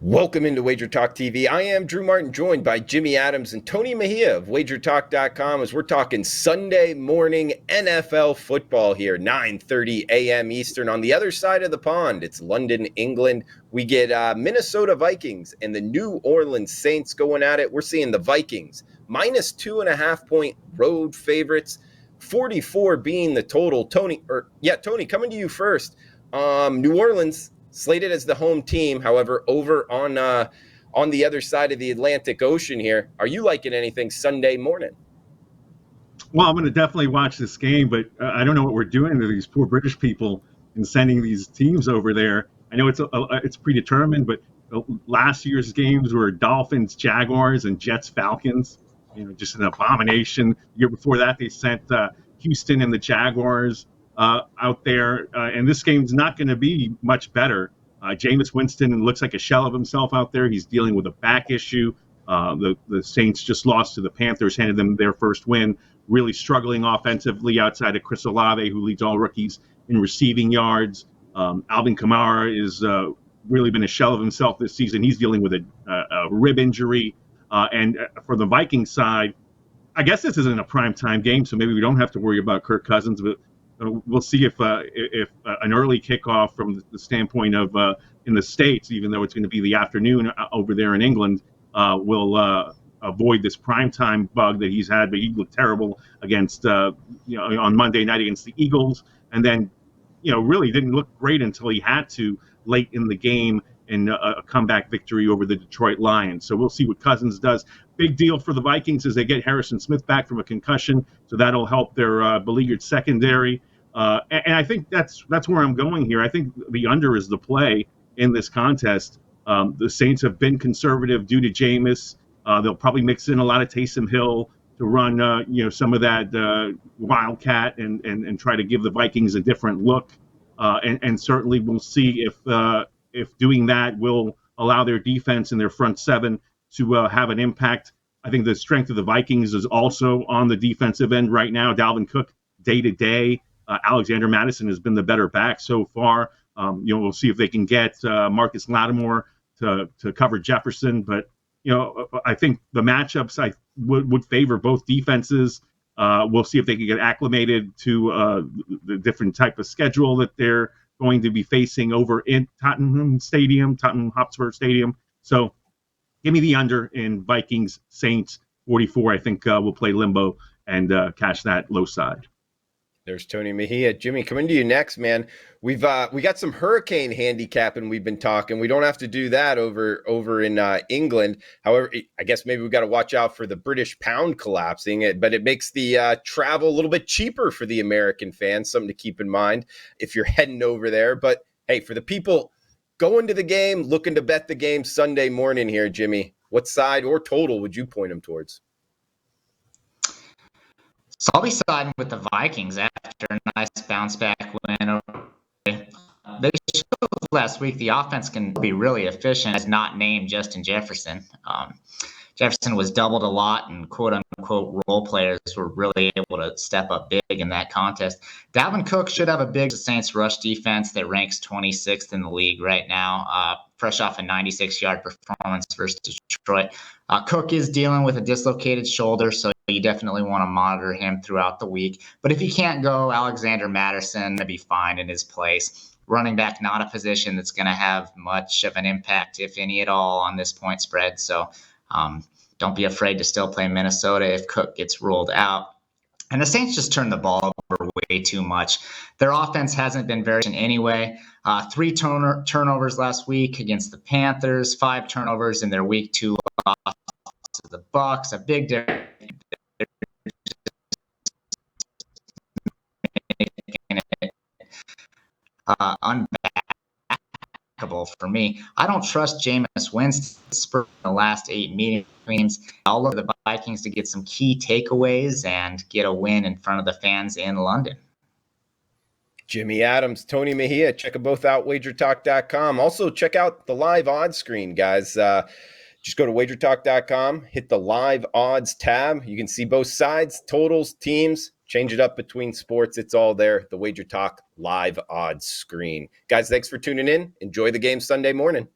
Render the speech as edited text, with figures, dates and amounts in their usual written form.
Welcome into WagerTalk TV. I am Drew Martin, joined by Jimmy Adams and Tony Mejia of WagerTalk.com as we're talking Sunday morning NFL football here, 9:30 a.m. Eastern. On the other side of the pond, it's London, England. We get Minnesota Vikings and the New Orleans Saints going at it. We're seeing the Vikings minus 2.5-point road favorites, 44 being the total. Tony, coming to you first. New Orleans slated as the home team, however, over on the other side of the Atlantic Ocean here. Are you liking anything Sunday morning? Well, I'm going to definitely watch this game, but I don't know what we're doing to these poor British people in sending these teams over there. I know it's predetermined, but last year's games were Dolphins, Jaguars, and Jets, Falcons. Just an abomination. The year before that, they sent Houston and the Jaguars out there, and this game's not going to be much better. Jameis Winston looks like a shell of himself out there. He's dealing with a back issue. The Saints just lost to the Panthers, handed them their first win. Really struggling offensively outside of Chris Olave, who leads all rookies in receiving yards. Alvin Kamara is really been a shell of himself this season. He's dealing with a rib injury. And for the Vikings side, I guess this isn't a primetime game, so maybe we don't have to worry about Kirk Cousins, but we'll see if an early kickoff from the standpoint of in the States, even though it's going to be the afternoon over there in England, will avoid this primetime bug that he's had. But he looked terrible against on Monday night against the Eagles, and then really didn't look great until he had to late in the game in a comeback victory over the Detroit Lions. So we'll see what Cousins does. Big deal for the Vikings as they get Harrison Smith back from a concussion, so that'll help their beleaguered secondary. And I think that's where I'm going here. I think the under is the play in this contest. The Saints have been conservative due to Jameis. They'll probably mix in a lot of Taysom Hill to run some of that wildcat and try to give the Vikings a different look. And certainly we'll see if doing that will allow their defense and their front seven to have an impact. I think the strength of the Vikings is also on the defensive end right now. Dalvin Cook day to day. Alexander Mattison has been the better back so far. We'll see if they can get Marcus Lattimore to cover Jefferson. But I think the matchups would favor both defenses. We'll see if they can get acclimated to the different type of schedule that they're going to be facing over in Tottenham Hotspur Stadium. So give me the under in Vikings Saints 44. I think we'll play limbo and cash that low side. There's Tony Mejia. Jimmy, coming to you next, man. We got some hurricane handicapping we've been talking. We don't have to do that over in England. However, I guess maybe we've got to watch out for the British pound collapsing, but it makes the travel a little bit cheaper for the American fans, something to keep in mind if you're heading over there. But hey, for the people going to the game, looking to bet the game Sunday morning here, Jimmy, what side or total would you point them towards? So I'll be siding with the Vikings after a nice bounce back win. They showed last week the offense can be really efficient as not named Justin Jefferson. Jefferson was doubled a lot, and quote-unquote role players were really able to step up big in that contest. Dalvin Cook should have a big Saints rush defense that ranks 26th in the league right now, fresh off a 96-yard performance versus Detroit. Cook is dealing with a dislocated shoulder, so you definitely want to monitor him throughout the week. But if he can't go, Alexander Mattison will be fine in his place. Running back, not a position that's going to have much of an impact, if any at all, on this point spread. So don't be afraid to still play Minnesota if Cook gets ruled out. And the Saints just turned the ball over way too much. Their offense hasn't been very good anyway. 3 turnovers last week against the Panthers, 5 turnovers in their week 2 loss to the Bucs. A big difference. Unbackable for me. I don't trust Jameis Winston in the last 8 meetings. I'll look at the Vikings to get some key takeaways and get a win in front of the fans in London. Jimmy Adams, Tony Mejia, check them both out, WagerTalk.com. Also, check out the live odds screen, guys. Just go to WagerTalk.com, hit the live odds tab. You can see both sides, totals, teams. Change it up between sports. It's all there. The WagerTalk live odds screen. Guys, thanks for tuning in. Enjoy the game Sunday morning.